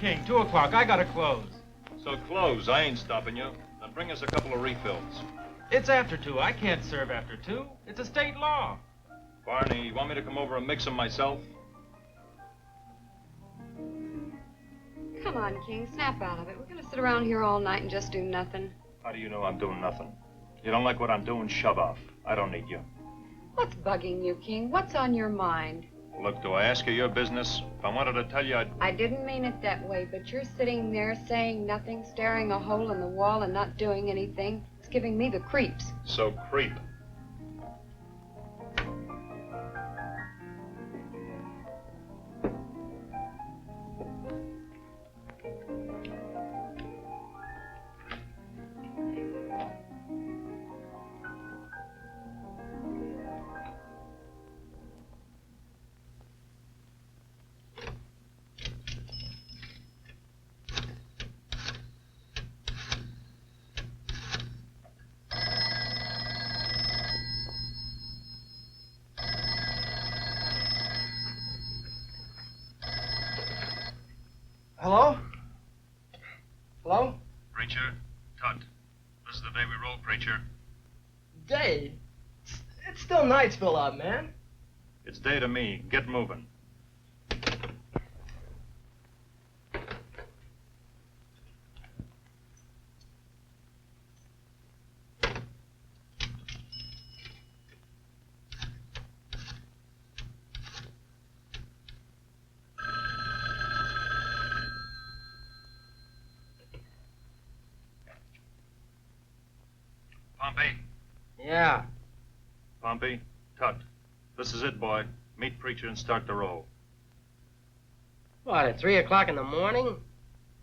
King, 2 o'clock. I gotta close. So close. I ain't stopping you. Now bring us a couple of refills. It's after 2. I can't serve after 2. It's a state law. Barney, you want me to come over and mix them myself? Come on, King, snap out of it. We're gonna sit around here all night and just do nothing. How do you know I'm doing nothing? You don't like what I'm doing, shove off. I don't need you. What's bugging you, King? What's on your mind? Look, do I ask you your business? If I wanted to tell you, I didn't mean it that way, but you're sitting there saying nothing, staring a hole in the wall and not doing anything. It's giving me the creeps. So creep. Hello? Hello? Preacher, Tut. This is the day we roll, preacher. Day? It's still Nightsville out, man. It's day to me. Get moving. Pompey? Yeah. Pompey? Tut. This is it, boy. Meet preacher and start the roll. What, at 3 o'clock in the morning?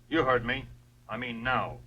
You heard me. I mean now.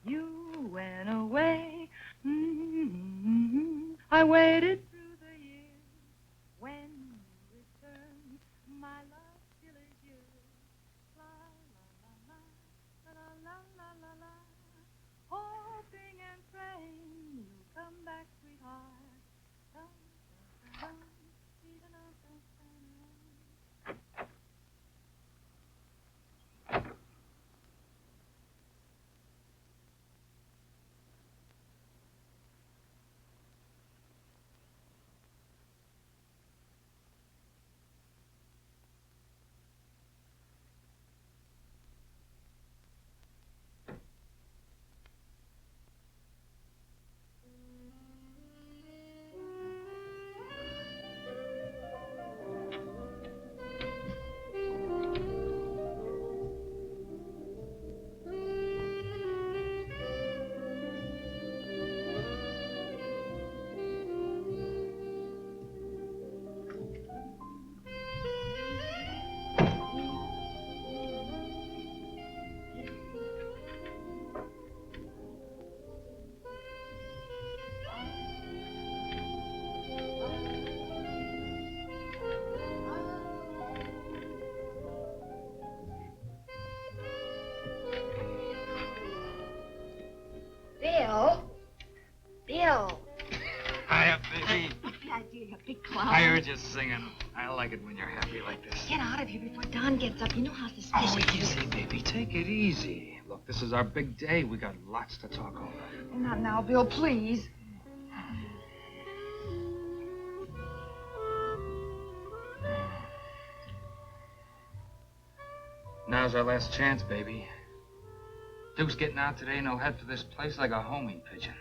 You went away. I waited through the years. When you returned, my love still is yours. La la la la la la la la la. Hoping and praying you'll come back, sweetheart. Dum, dum, dum, dee, da, dum, dum, dum. Bill. Hiya, baby. The idea, you big clown. I heard you singing. I like it when you're happy like this. Get out of here before Don gets up. You know how suspicious Oh, he is. easy, baby. Take it easy. Look, this is our big day. We got lots to talk over. Not now, Bill, please. Now's our last chance, baby. Duke's getting out today and he'll head for this place like a homing pigeon.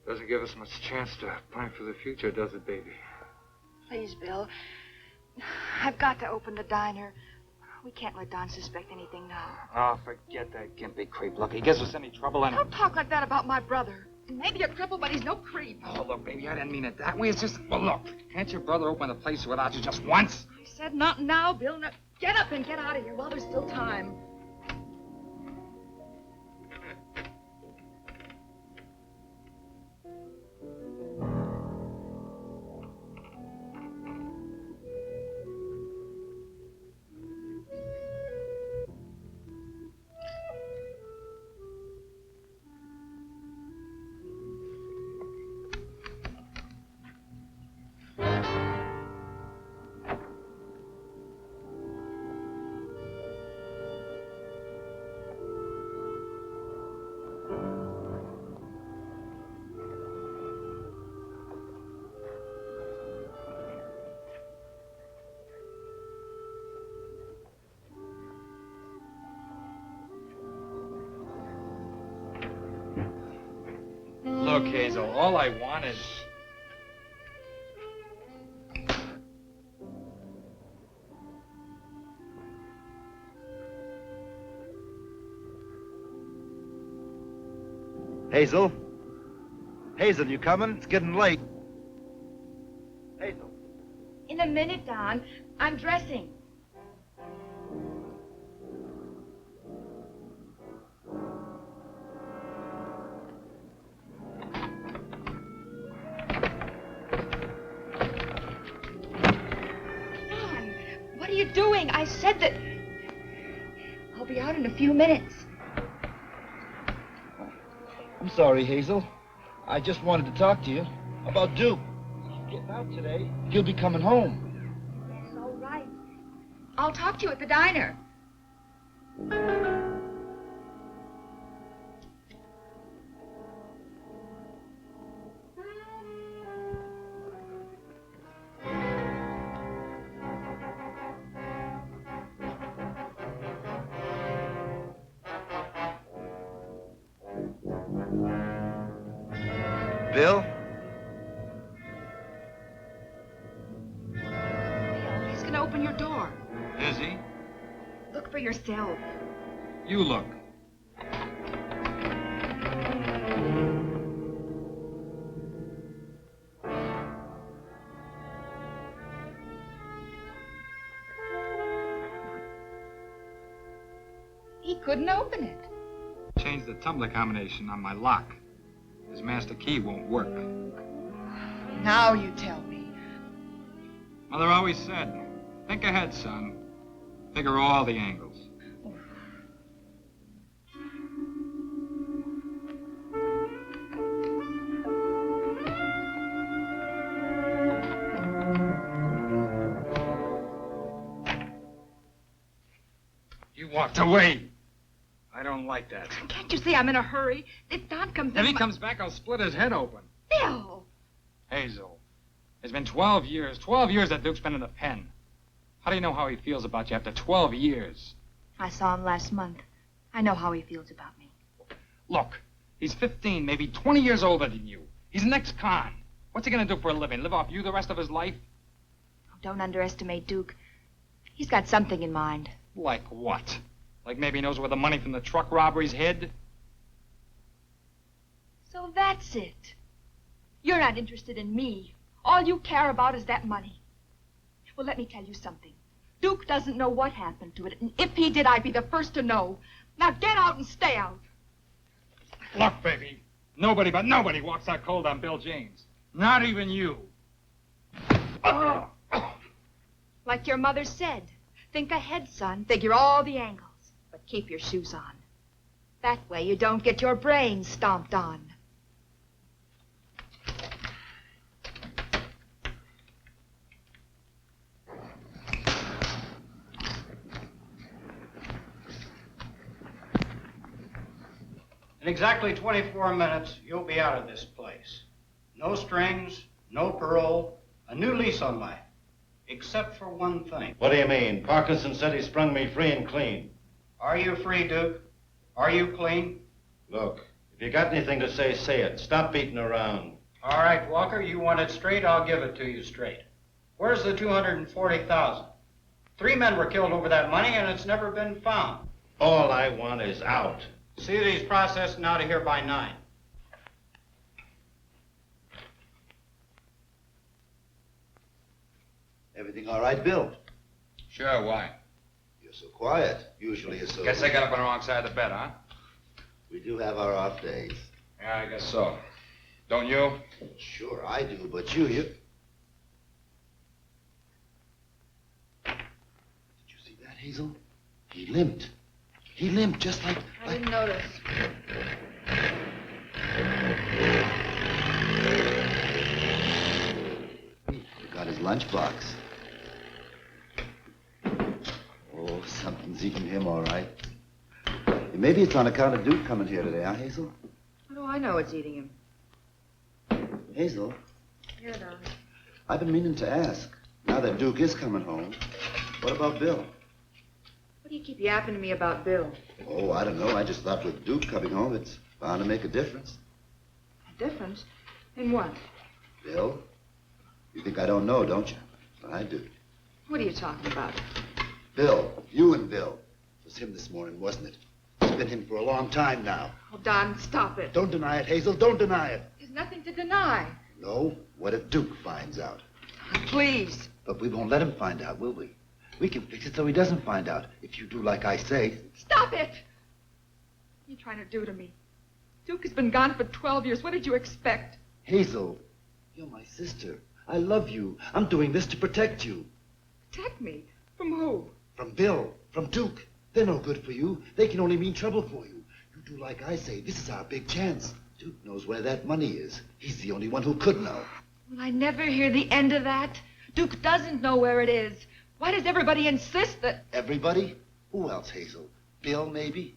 Doesn't give us much chance to plan for the future, does it, baby? Please, Bill. I've got to open the diner. We can't let Don suspect anything now. Oh, forget that gimpy creep. Look, he gives us any trouble and... Don't talk like that about my brother. Maybe a cripple, but he's no creep. Oh, look, baby, I didn't mean it that way. It's just... Well, look, can't your brother open the place without you just once? I said not now, Bill. Now, get up and get out of here while there's still time. Look, Hazel, all I want is... Hazel? Hazel, you coming? It's getting late. Hazel. In a minute, Don. I'm dressing. I said that... I'll be out in a few minutes. I'm sorry, Hazel. I just wanted to talk to you about Duke. He's getting out today. He'll be coming home. That's all right. I'll talk to you at the diner. Bill? Bill, he's gonna open your door. Is he? Look for yourself. You look. He couldn't open it. Change the tumbler combination on my lock. His master key won't work. Now you tell me. Mother always said, think ahead, son. Figure all the angles. You walked away. I don't like that. Can't you see I'm in a hurry? If Don comes in... If he comes back, I'll split his head open. Bill! Hazel, it's been 12 years. 12 years that Duke's been in the pen. How do you know how he feels about you after 12 years? I saw him last month. I know how he feels about me. Look, he's 15, maybe 20 years older than you. He's an ex-con. What's he gonna do for a living? Live off you the rest of his life? Oh, don't underestimate Duke. He's got something in mind. Like what? Like maybe he knows where the money from the truck robberies hid? So that's it. You're not interested in me. All you care about is that money. Well, let me tell you something. Duke doesn't know what happened to it, and if he did, I'd be the first to know. Now get out and stay out. Look, baby, nobody but nobody walks out cold on Bill James. Not even you. Like your mother said, think ahead, son. Figure all the angles. But keep your shoes on. That way you don't get your brains stomped on. In exactly 24 minutes, you'll be out of this place. No strings, no parole, a new lease on life. Except for one thing. What do you mean? Parkinson said he sprung me free and clean. Are you free, Duke? Are you clean? Look, if you got anything to say, say it. Stop beating around. All right, Walker, you want it straight, I'll give it to you straight. Where's the $240,000? 3 men were killed over that money, and it's never been found. All I want is out. See that he's processed and out of here by 9. Everything all right, Bill? Sure, why? You're so quiet. Usually you're so... Guess I got up on the wrong side of the bed, huh? We do have our off days. Yeah, I guess so. Don't you? Sure, I do, but you... Did you see that, Hazel? He limped. He limped just like... I didn't notice. He got his lunchbox. Oh, something's eating him, all right. Maybe it's on account of Duke coming here today, huh, Hazel? How do I know it's eating him? Hazel, Here, Don. I've been meaning to ask. Now that Duke is coming home, what about Bill? What do you keep yapping to me about Bill? Oh, I don't know. I just thought with Duke coming home, it's bound to make a difference. A difference? In what? Bill, you think I don't know, don't you? I do. What are you talking about? Bill, you and Bill. It was him this morning, wasn't it? It's been him for a long time now. Oh, Don, stop it. Don't deny it, Hazel. Don't deny it. There's nothing to deny. No? What if Duke finds out? Please. But we won't let him find out, will we? We can fix it so he doesn't find out. If you do like I say. Stop it! What are you trying to do to me? Duke has been gone for 12 years. What did you expect? Hazel, you're my sister. I love you. I'm doing this to protect you. Protect me? From who? From Bill, from Duke. They're no good for you. They can only mean trouble for you. You do like I say. This is our big chance. Duke knows where that money is. He's the only one who could know. Will I never hear the end of that? Duke doesn't know where it is. Why does everybody insist that... Everybody? Who else, Hazel? Bill, maybe?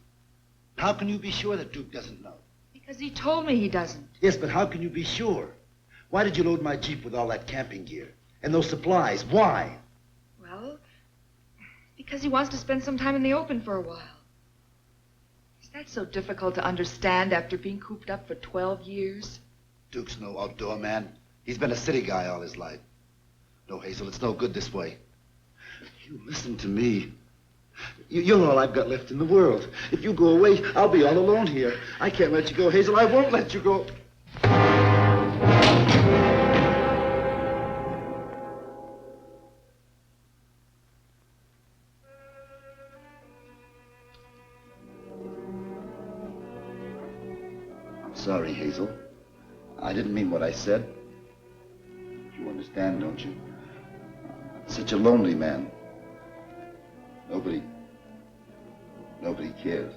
How can you be sure that Duke doesn't know? Because he told me he doesn't. Yes, but how can you be sure? Why did you load my Jeep with all that camping gear? And those supplies? Why? Well, because he wants to spend some time in the open for a while. Is that so difficult to understand after being cooped up for 12 years? Duke's no outdoor man. He's been a city guy all his life. No, Hazel, it's no good this way. You listen to me. You're all I've got left in the world. If you go away, I'll be all alone here. I can't let you go, Hazel. I won't let you go. I'm sorry, Hazel. I didn't mean what I said. You understand, don't you? I'm such a lonely man. Nobody cares.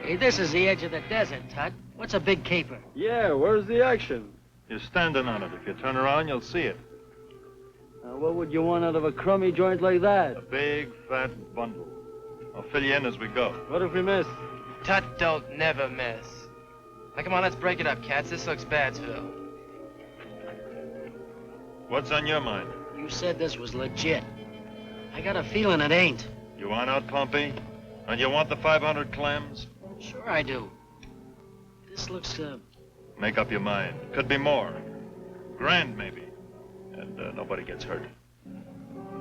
Hey, this is the edge of the desert, Tut. What's a big caper? Yeah, where's the action? You're standing on it. If you turn around, you'll see it. What would you want out of a crummy joint like that? A big, fat bundle. I'll fill you in as we go. What if we miss? Tut don't never miss. Now, come on, let's break it up, cats. This looks bad, Phil. What's on your mind? You said this was legit. I got a feeling it ain't. You want out, Pompey? And you want the 500 clams? Sure I do. This looks, Make up your mind. Could be more. Grand, maybe. And nobody gets hurt.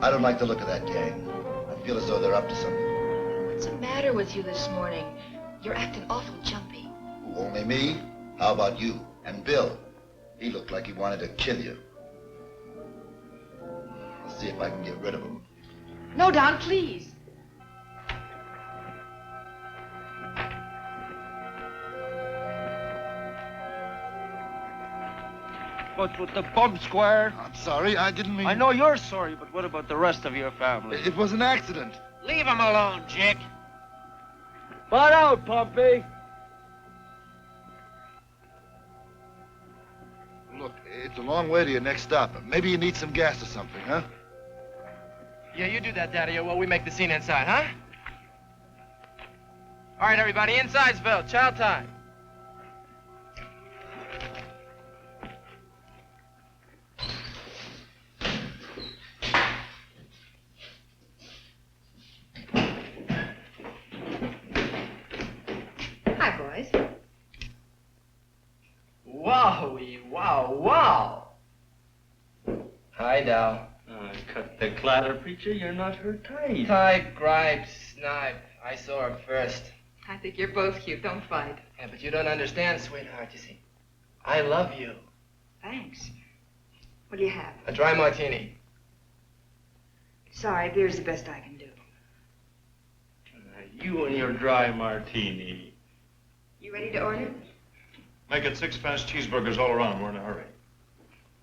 I don't like the look of that gang. I feel as though they're up to something. What's the matter with you this morning? You're acting awful jumpy. Who, only me? How about you? And Bill? He looked like he wanted to kill you. I'll see if I can get rid of him. No, Don, please. What's with the bump, Squire? I'm sorry, I didn't mean... I know you're sorry, but what about the rest of your family? It was an accident. leave him alone, Jick. Butt out, Pompey. Look, it's a long way to your next stop. Maybe you need some gas or something, huh? Yeah, you do that, Daddy, while we make the scene inside, huh? All right, everybody, inside, Phil. Chow time. Hi, boys. Wowie, wow, wow. Hi, Dal. Cut the clatter, preacher. You're not her type. Type, gripe, snipe. I saw her first. I think you're both cute. Don't fight. Yeah, but you don't understand, sweetheart, you see. I love you. Thanks. What do you have? A dry martini. Sorry, beer's the best I can do. You and your dry martini. You ready to order? Make it 6 fast cheeseburgers all around. We're in a hurry.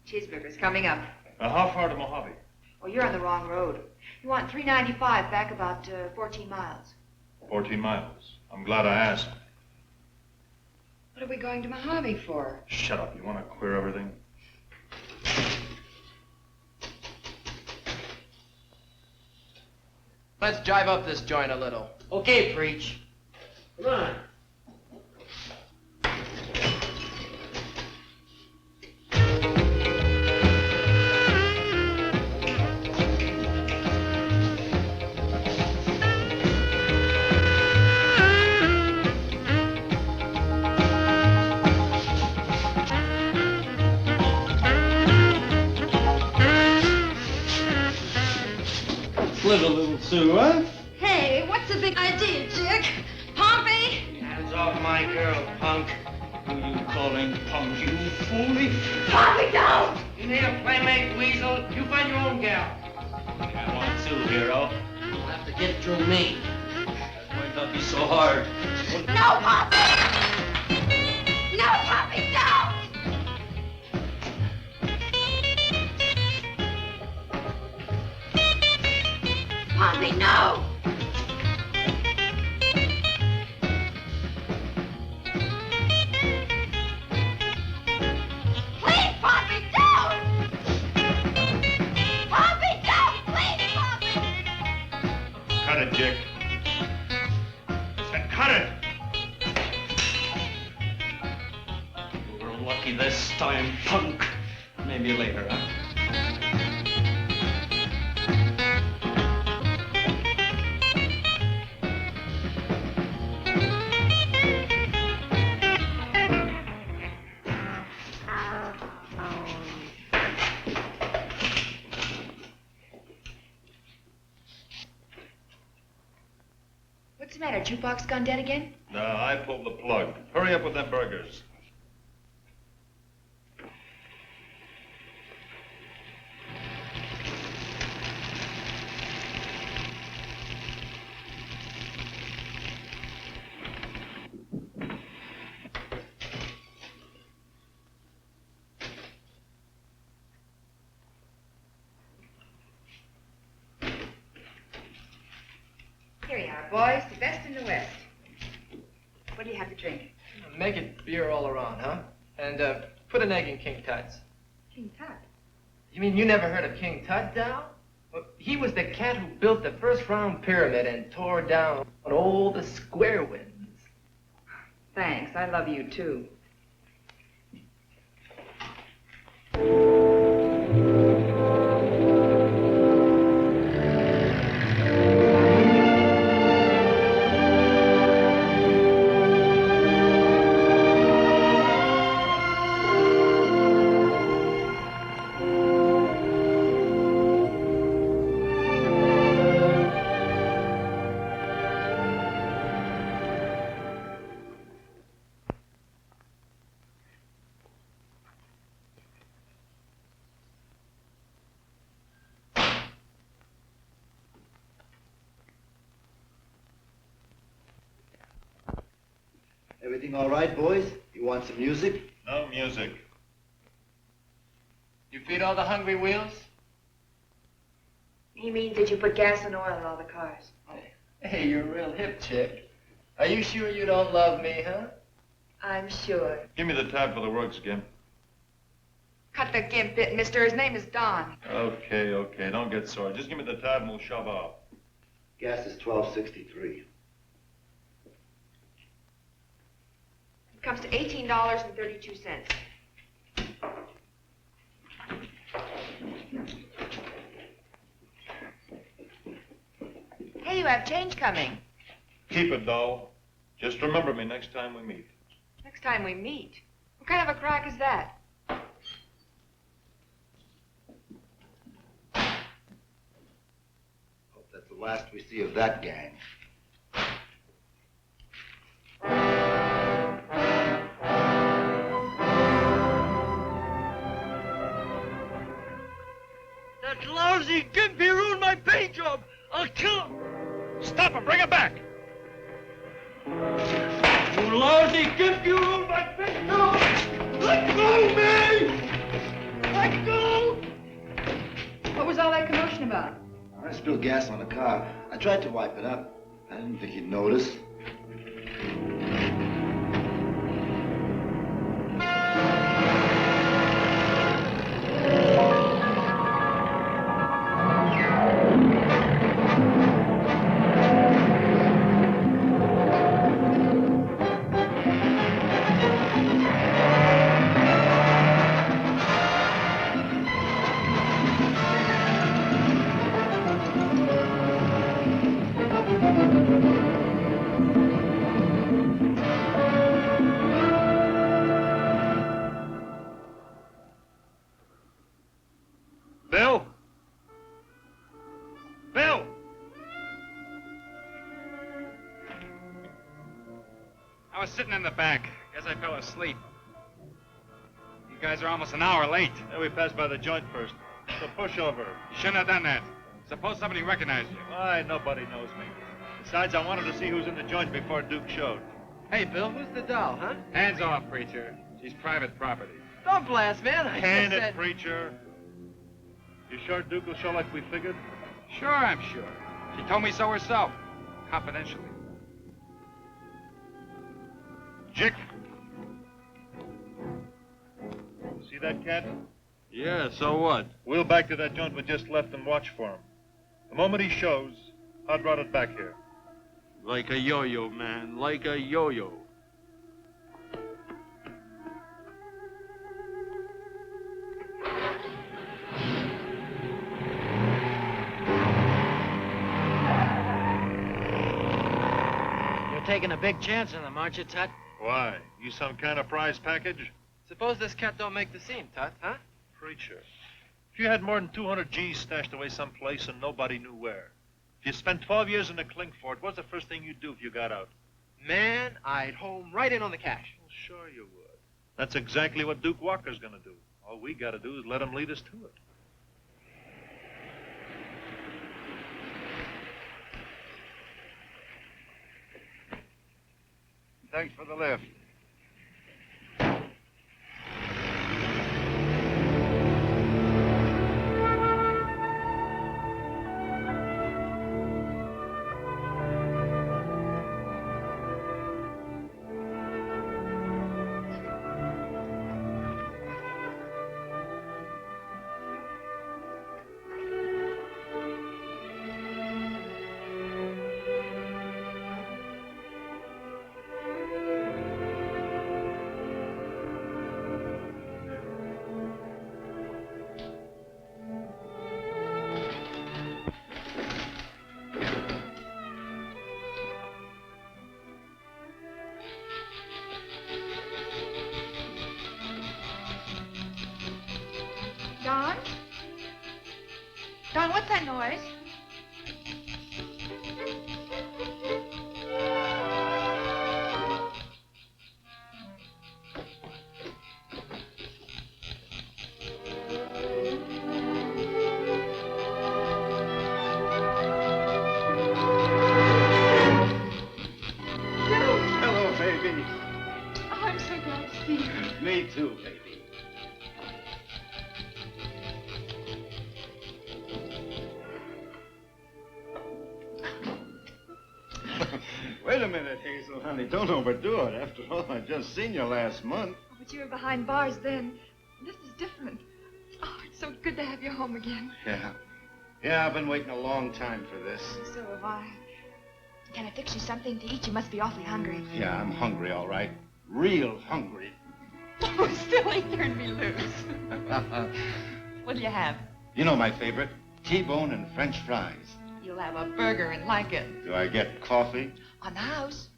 Cheeseburgers coming up. How far to Mojave? Well, you're on the wrong road. You want 395 back about 14 miles. 14 miles. I'm glad I asked. What are we going to Mojave for? Shut up. You want to queer everything? Let's jive up this joint a little. Okay, preach. Come on. Sue, huh? Hey, what's the big idea, Dick? Pompey? Hands off my girl, punk. Who you calling punk, you foolie? Pompey, don't! You need a playmate, Weasel. You find your own gal. I want Sue, hero. You'll have to get through me. That might not be so hard. No, Pompey! No, Pompey, don't! Pompey, no! Please, Pompey, don't! Pompey, don't! Please, Pompey! Cut it, Dick. I said cut it! You were lucky this time, punk. Maybe later, huh? What's the matter? Jukebox gone dead again? No, I pulled the plug. Hurry up with them burgers. Here you are, boys. The best in the West. What do you have to drink? Make it beer all around, huh? And put an egg in King Tut's. King Tut. You mean you never heard of King Tut, Dal? Well, he was the cat who built the first round pyramid and tore down all the square ones. Thanks. I love you, too. Everything all right, boys? You want some music? No music. You feed all the hungry wheels? He means that you put gas and oil in all the cars. Hey, you're a real hip chick. Are you sure you don't love me, huh? I'm sure. Give me the tab for the works, Gim. Cut the gimp bit, mister. His name is Don. Okay, okay. Don't get sore. Just give me the tab and we'll shove off. Gas is $12.63. It comes to $18.32. Hey, you have change coming. Keep it, doll. Just remember me next time we meet. Next time we meet. What kind of a crack is that? Hope that's the last we see of that gang. That lousy gimpy ruined my paint job. I'll kill him. Stop him! Bring him back! You lousy gimp, you ruined my paint job. Let go, man! Let go! What was all that commotion about? I spilled gas on the car. I tried to wipe it up. I didn't think he'd notice. I was sitting in the back. Guess I fell asleep. You guys are almost an hour late. Yeah, we passed by the joint first. It's a pushover. Shouldn't have done that. Suppose somebody recognized you. Why, nobody knows me. Besides, I wanted to see who's in the joint before Duke showed. Hey, Bill, who's the doll, huh? Hands off, preacher. She's private property. Don't blast, man. I Can just it, said... preacher? You sure Duke will show like we figured? Sure, I'm sure. She told me so herself. Confidentially. Jick! See that cat? Yeah, so what? We'll back to that joint we just left and watch for him. The moment he shows, I'd brought it back here. Like a yo-yo, man. Like a yo-yo. You're taking a big chance on them, aren't you, Tut? Why? You some kind of prize package? Suppose this cat don't make the scene, Tut, huh? Preacher. If you had more than 200 G's stashed away someplace and nobody knew where, if you spent 12 years in the clink fort, what's the first thing you'd do if you got out? Man, I'd home right in on the cash. Well, sure you would. That's exactly what Duke Walker's gonna do. All we gotta do is let him lead us to it. Thanks for the lift. Don? Don, what's that noise? Hello, baby. Oh, I'm so glad to see you. Me too, baby. Wait a minute, Hazel, honey. Don't overdo it. After all, I just seen you last month. Oh, but you were behind bars then. This is different. Oh, it's so good to have you home again. Yeah. Yeah, I've been waiting a long time for this. So have I. Can I fix you something to eat? You must be awfully hungry. Yeah, I'm hungry, all right. Real hungry. Oh, silly, turned me loose. What'll you have? You know my favorite, T-bone and French fries. You'll have a burger and like it. Do I get coffee? On the house.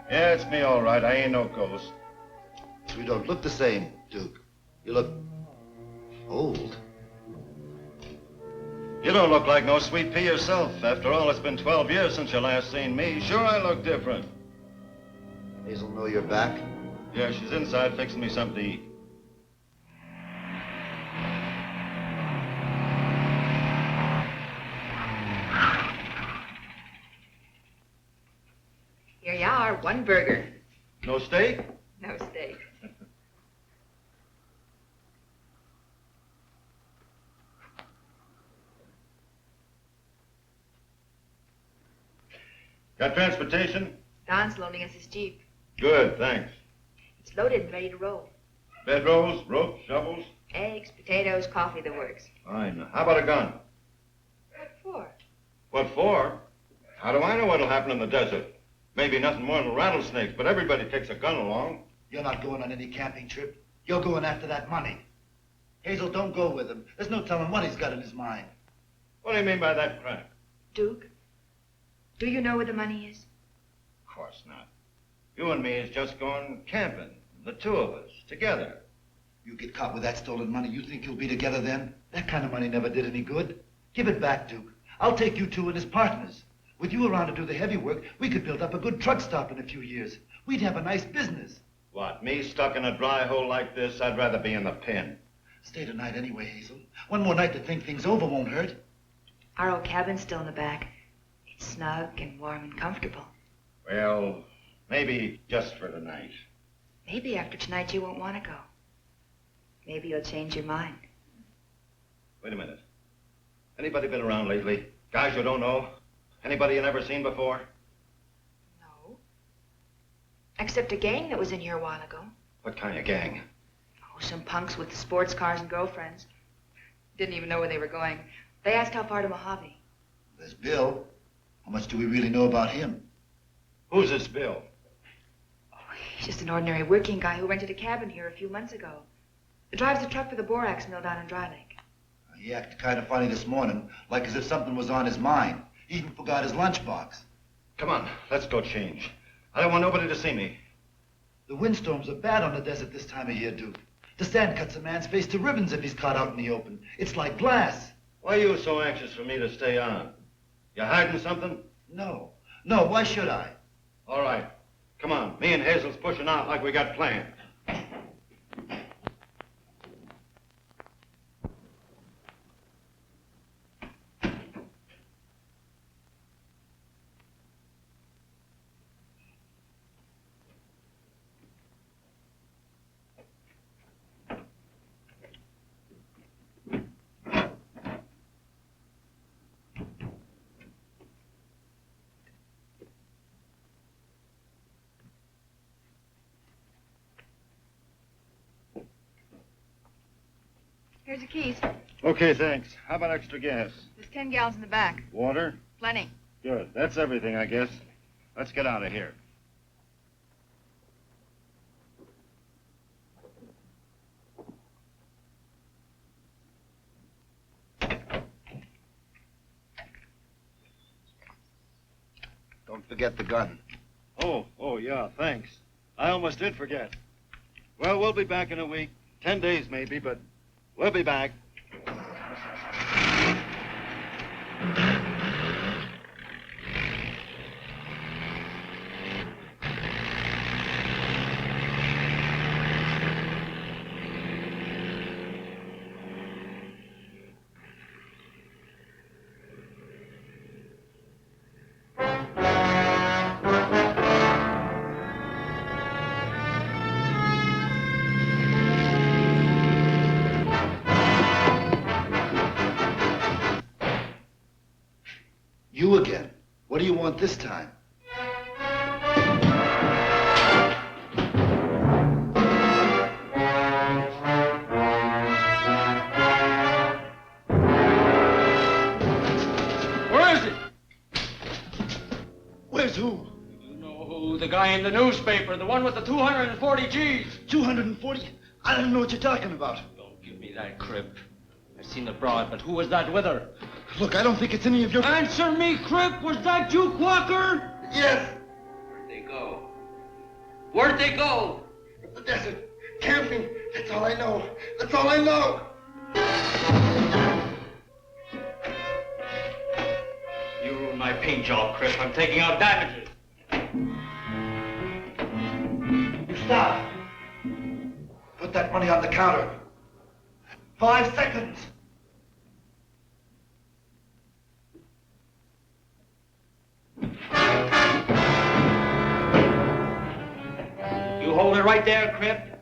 Yeah, it's me, all right. I ain't no ghost. You don't look the same, Duke. You look old. You don't look like no sweet pea yourself. After all, it's been 12 years since you last seen me. Sure, I look different. Hazel know you're back? Yeah, she's inside fixing me something to eat. Here you are, one burger. No steak? No steak. Got transportation? Don's loaning us his Jeep. Good, thanks. It's loaded and ready to roll. Bedrolls, ropes, shovels? Eggs, potatoes, coffee, the works. Fine. How about a gun? What for? What for? How do I know what'll happen in the desert? Maybe nothing more than rattlesnakes, but everybody takes a gun along. You're not going on any camping trip. You're going after that money. Hazel, don't go with him. There's no telling what he's got in his mind. What do you mean by that crack? Duke, do you know where the money is? Of course not. You and me is just going camping. The two of us, together. You get caught with that stolen money, you think you'll be together then? That kind of money never did any good. Give it back, Duke. I'll take you two in as partners. With you around to do the heavy work, we could build up a good truck stop in a few years. We'd have a nice business. What, me stuck in a dry hole like this? I'd rather be in the pen. Stay tonight anyway, Hazel. One more night to think things over won't hurt. Our old cabin's still in the back. It's snug and warm and comfortable. Well, maybe just for tonight. Maybe after tonight you won't want to go. Maybe you'll change your mind. Wait a minute. Anybody been around lately? Guys you don't know? Anybody you never seen before? No. Except a gang that was in here a while ago. What kind of gang? Oh, some punks with sports cars and girlfriends. Didn't even know where they were going. They asked how far to Mojave. There's Bill. How much do we really know about him? Who's this Bill? Oh, he's just an ordinary working guy who rented a cabin here a few months ago. He drives a truck for the borax mill down in Dry Lake. He acted kind of funny this morning, like as if something was on his mind. He even forgot his lunchbox. Come on, let's go change. I don't want nobody to see me. The windstorms are bad on the desert this time of year, Duke. The sand cuts a man's face to ribbons if he's caught out in the open. It's like glass. Why are you so anxious for me to stay on? You hiding something? No. No, why should I? All right. Come on. Me and Hazel's pushing out like we got planned. Here's your keys. Okay, thanks. How about extra gas? There's 10 gallons in the back. Water? Plenty. Good. That's everything, I guess. Let's get out of here. Don't forget the gun. Oh, yeah, thanks. I almost did forget. Well, we'll be back in a week. 10 days maybe, but we'll be back. You again. What do you want this time? Where is it? Where's who? You know who? The guy in the newspaper, the one with the 240 G's. 240? I don't know what you're talking about. Don't give me that crip. I've seen the broad, but who was that with her? Look, I don't think it's any of your... Answer me, crip! Was that you, Walker? Yes. Where'd they go? Where'd they go? The desert. Camping. That's all I know. That's all I know. You ruined my paint job, crip. I'm taking out damages. Stop. Put that money on the counter. 5 seconds. You hold it right there, Crip.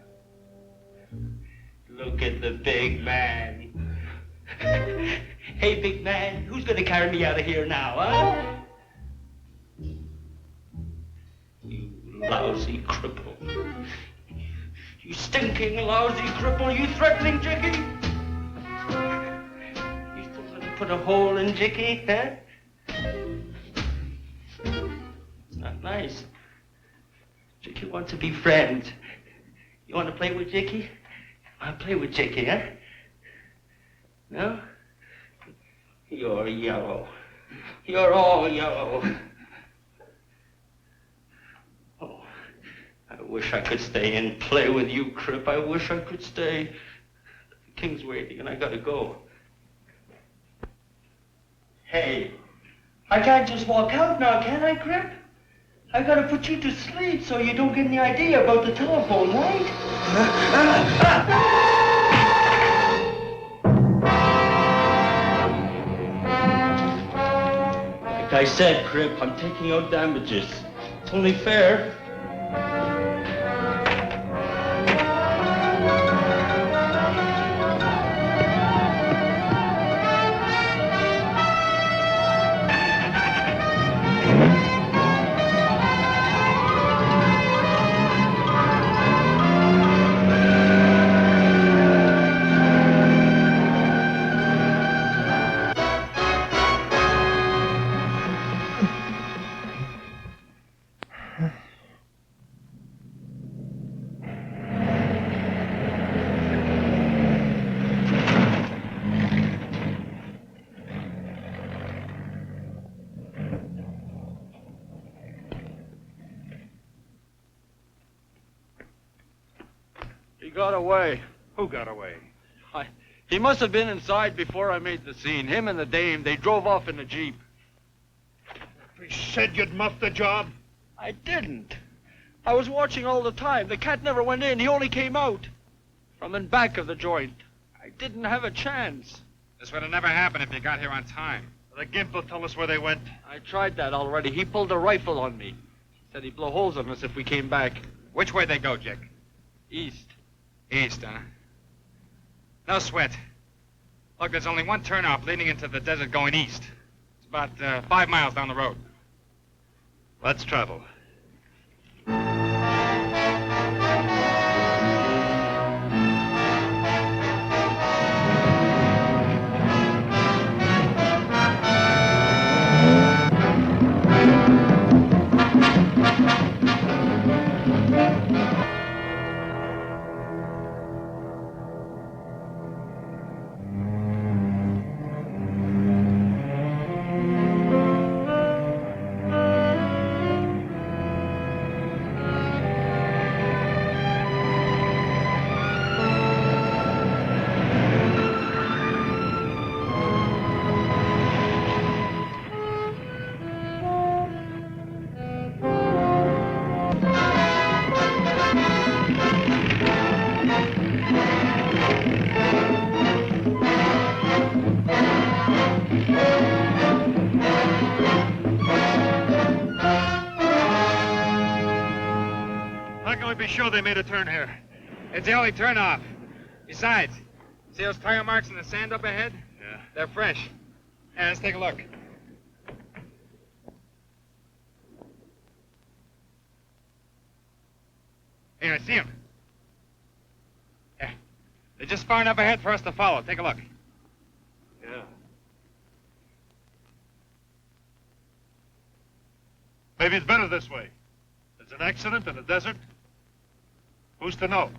Look at the big man. Hey, big man, who's gonna carry me out of here now, huh? You lousy cripple. You stinking lousy cripple, you threatening Jicky? You still gonna put a hole in Jicky, huh? It's not nice. Jicky wants to be friends. You want to play with Jicky? You want to play with Jicky, huh? No? You're yellow. You're all yellow. Oh, I wish I could stay and play with you, Crip. I wish I could stay. The king's waiting and I gotta go. Hey, I can't just walk out now, can I, Crip? I gotta put you to sleep so you don't get any idea about the telephone, right? Like I said, Crip, I'm taking out damages. It's only fair. He got away. Who got away? He must have been inside before I made the scene. Him and the dame, they drove off in a jeep. You said you'd muff the job? I didn't. I was watching all the time. The cat never went in. He only came out. From in back of the joint. I didn't have a chance. This would have never happened if you got here on time. The gimp will tell us where they went. I tried that already. He pulled a rifle on me. Said he'd blow holes on us if we came back. Which way they go, Jick? East. East, huh? No sweat. Look, there's only one turnoff leading into the desert going east. It's about 5 miles down the road. Let's travel. Sure they made a turn here. It's the only turnoff. Besides, see those tire marks in the sand up ahead? Yeah. They're fresh. Yeah, let's take a look. Here, I see them. Yeah. They're just far enough ahead for us to follow. Take a look. Yeah. Maybe it's better this way. There's an accident in the desert. Who's to know?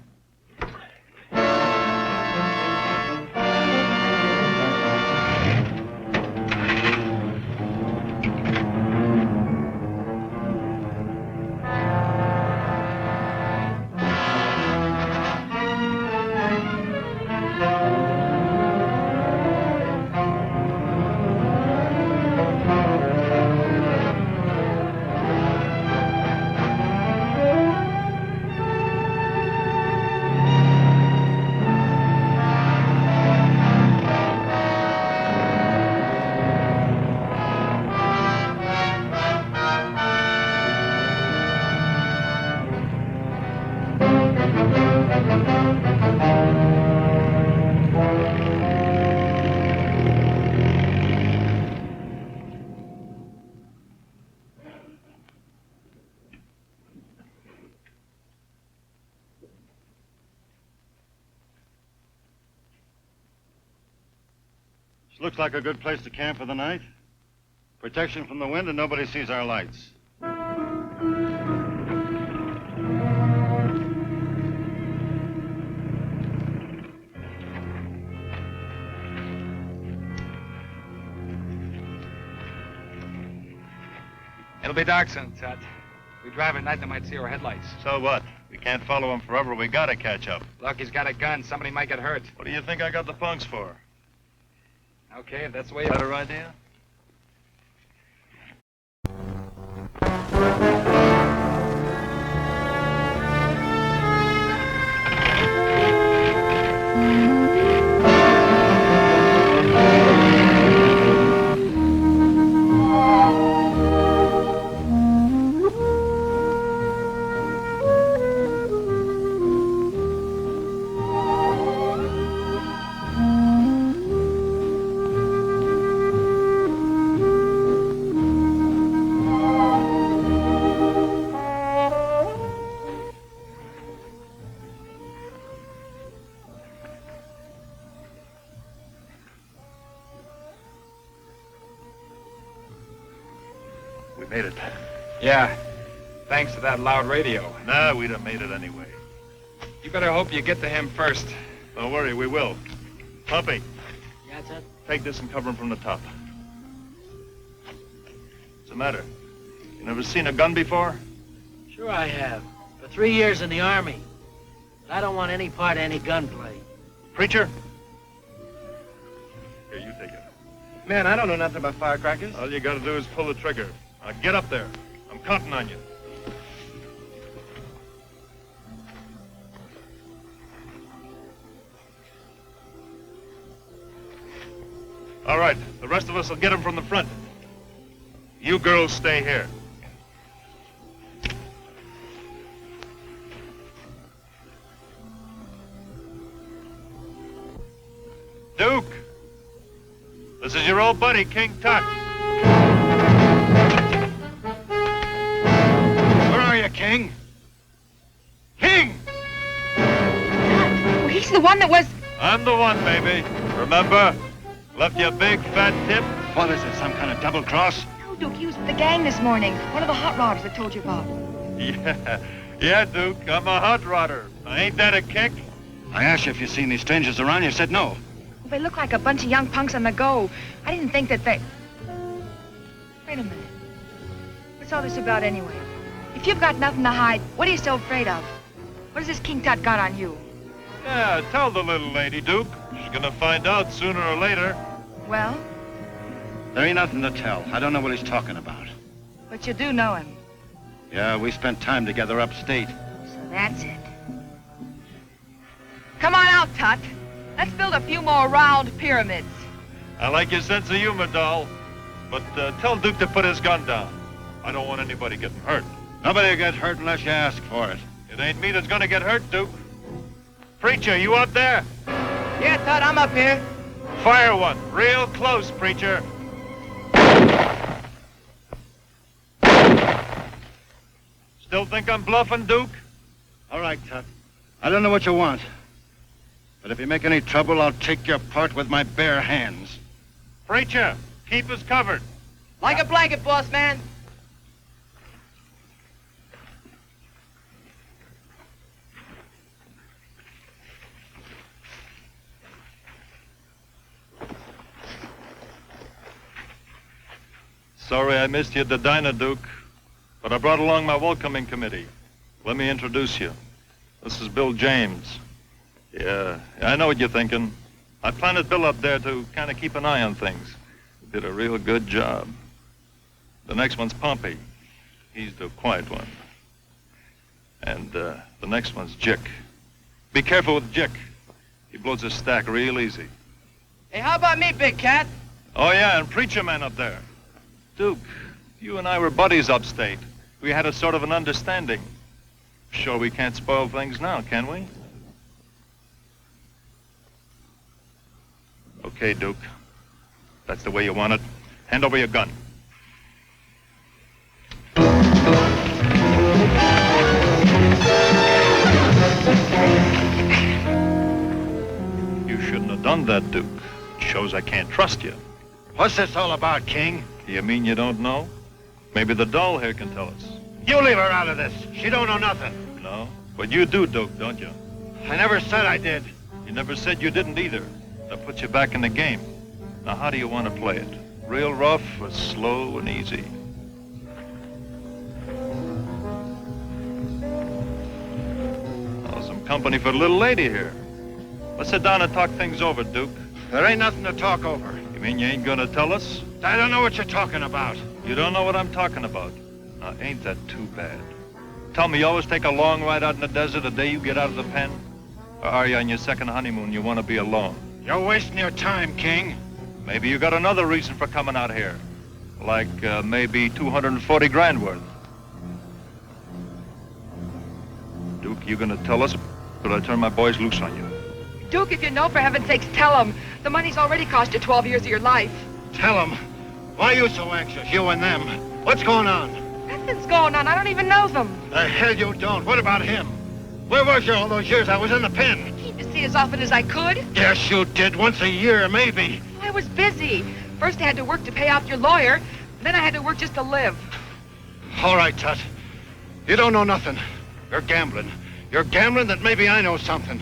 Looks like a good place to camp for the night. Protection from the wind and nobody sees our lights. It'll be dark soon, Tut. If we drive at night, they might see our headlights. So what? We can't follow him forever. We gotta catch up. Look, he's got a gun. Somebody might get hurt. What do you think I got the punks for? Okay, if that's the way you... Better idea? Made it. Yeah, thanks to that loud radio. Nah, we'd have made it anyway. You better hope you get to him first. Don't worry, we will. Pumpy. Yeah, Tut? Take this and cover him from the top. What's the matter? You never seen a gun before? Sure I have. For 3 years in the Army. But I don't want any part of any gunplay. Preacher? Here, you take it. Man, I don't know nothing about firecrackers. All you gotta do is pull the trigger. Now get up there. I'm counting on you. All right, the rest of us will get him from the front. You girls stay here. Duke, this is your old buddy, King Tut. Where are you, King? King! Well, he's the one that was... I'm the one, baby. Remember? Left you a big, fat tip? What is it, some kind of double cross? No, Duke, he was with the gang this morning. One of the hot rodders I told you about. Yeah, Duke, I'm a hot rodder. Ain't that a kick? I asked you if you'd seen these strangers around. You said no. Well, they look like a bunch of young punks on the go. I didn't think that they... Wait a minute. What's all this about anyway? If you've got nothing to hide, what are you so afraid of? What has this King Tut got on you? Yeah, tell the little lady, Duke. She's gonna find out sooner or later. Well? There ain't nothing to tell. I don't know what he's talking about. But you do know him. Yeah, we spent time together upstate. So that's it. Come on out, Tut. Let's build a few more round pyramids. I like your sense of humor, doll. But tell Duke to put his gun down. I don't want anybody getting hurt. Nobody will get hurt unless you ask for it. It ain't me that's gonna get hurt, Duke. Preacher, you up there? Yeah, Tut, I'm up here. Fire one. Real close, preacher. Still think I'm bluffing, Duke? All right, Tut. I don't know what you want. But if you make any trouble, I'll take your part with my bare hands. Preacher, keep us covered. Like a blanket, boss man. Sorry I missed you at the diner, Duke. But I brought along my welcoming committee. Let me introduce you. This is Bill James. Yeah, I know what you're thinking. I planted Bill up there to kind of keep an eye on things. He did a real good job. The next one's Pompey. He's the quiet one. And the next one's Jick. Be careful with Jick. He blows his stack real easy. Hey, how about me, big cat? Oh, yeah, and Preacher Man up there. Duke, you and I were buddies upstate. We had a sort of an understanding. Sure we can't spoil things now, can we? Okay, Duke. That's the way you want it. Hand over your gun. You shouldn't have done that, Duke. It shows I can't trust you. What's this all about, King? You mean you don't know? Maybe the doll here can tell us. You leave her out of this. She don't know nothing. No? But you do, Duke, don't you? I never said I did. You never said you didn't either. That puts you back in the game. Now, how do you want to play it? Real rough or slow and easy? company for the little lady here. Let's sit down and talk things over, Duke. There ain't nothing to talk over. You mean you ain't gonna tell us? I don't know what you're talking about. You don't know what I'm talking about? Now, ain't that too bad? Tell me, you always take a long ride out in the desert the day you get out of the pen? Or are you on your second honeymoon, you want to be alone? You're wasting your time, King. Maybe you got another reason for coming out here. Like, maybe 240 grand worth. Duke, you gonna tell us, or I turn my boys loose on you? Duke, if you know, for heaven's sakes, tell him. The money's already cost you 12 years of your life. Tell them. Why are you so anxious, you and them? What's going on? Nothing's going on. I don't even know them. The hell you don't. What about him? Where was you all those years I was in the pen? I came to see as often as I could. Yes, you did. Once a year, maybe. I was busy. First I had to work to pay off your lawyer. Then I had to work just to live. All right, Tut. You don't know nothing. You're gambling. You're gambling that maybe I know something.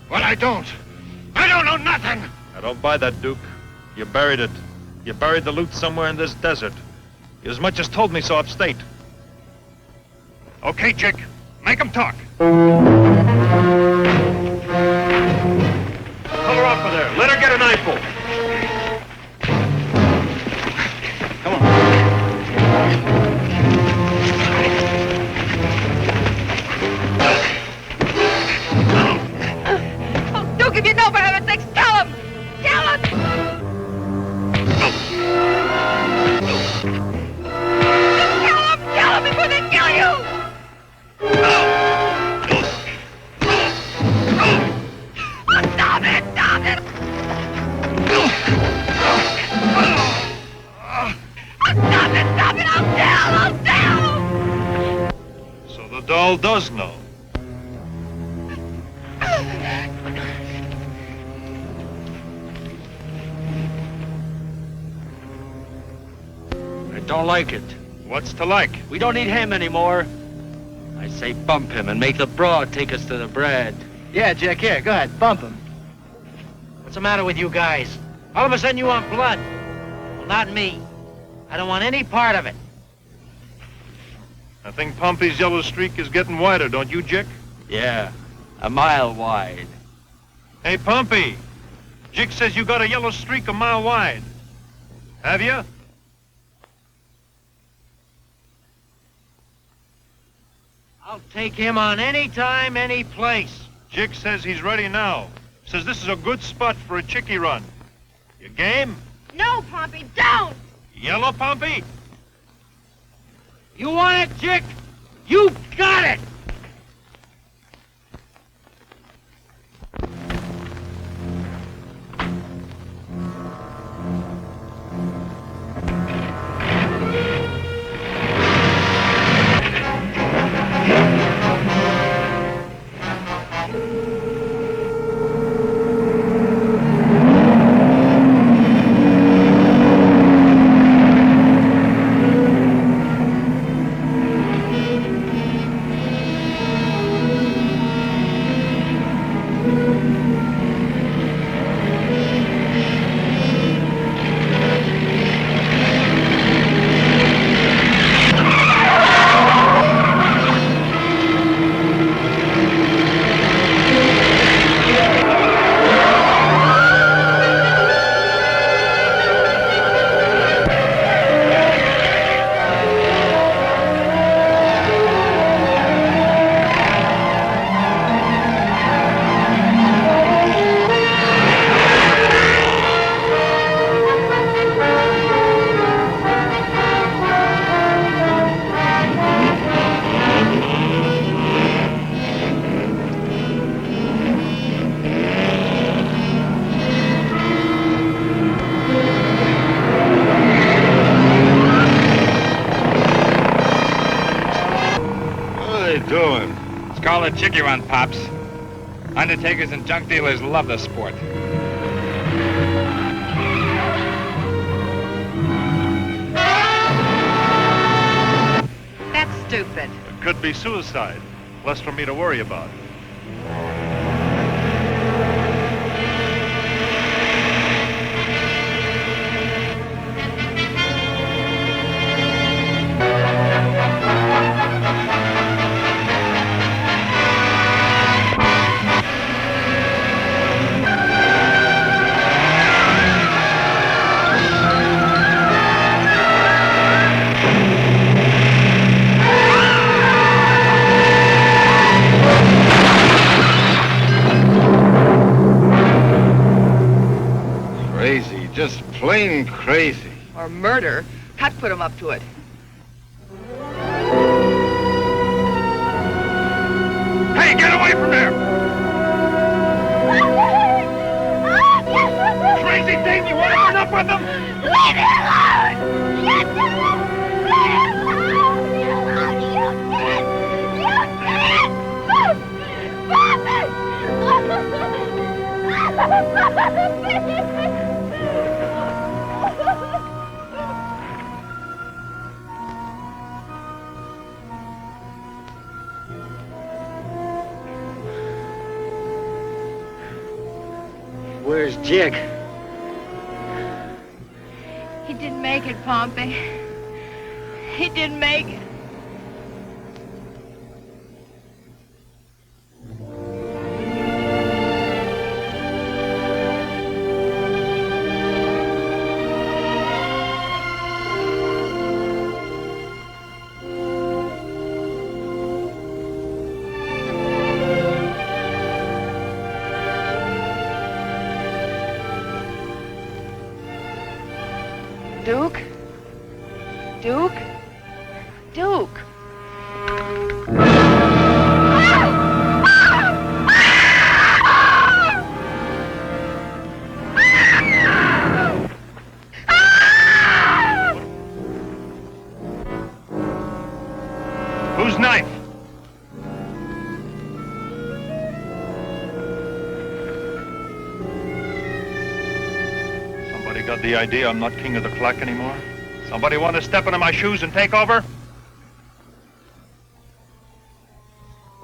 But I don't. I don't know nothing. I don't buy that, Duke. You buried it. You buried the loot somewhere in this desert. You as much as told me so upstate. Okay, chick. Make 'em talk. Pull her off of there. Let her get an eyeful. Come on. Oh, Duke, if you know, for heaven's sakes, tell him! Tell him! Tell him before they kill you! Stop it! Stop it! Stop it! Stop it! I'll tell! So the doll does know. I don't like it. What's to like? We don't need him anymore. I say bump him and make the broad take us to the bread. Yeah, Jack, here, go ahead, bump him. What's the matter with you guys? All of a sudden you want blood. Well, not me. I don't want any part of it. I think Pompey's yellow streak is getting wider, don't you, Jick? Yeah, a mile wide. Hey, Pompey. Jick says you got a yellow streak a mile wide. Have you? I'll take him on any time, any place. Jick says he's ready now. Says this is a good spot for a chickie run. You game? No, Pompey, don't! Yellow, Pompey? You want it, Jick? You got it! Call it chickie run, Pops. Undertakers and junk dealers love the sport. That's stupid. It could be suicide. Less for me to worry about. just plain crazy. Or murder. Cut put him up to it. Hey, get away from there! Crazy thing, you want to run up with them? Leave me alone! Leave me alone! Leave me alone! You can't! You can't! Where's Jig? He didn't make it, Pompey. He didn't make it. Duke? Duke? Duke! Whose knife? Somebody got the idea I'm not king of the clock anymore? Somebody want to step into my shoes and take over?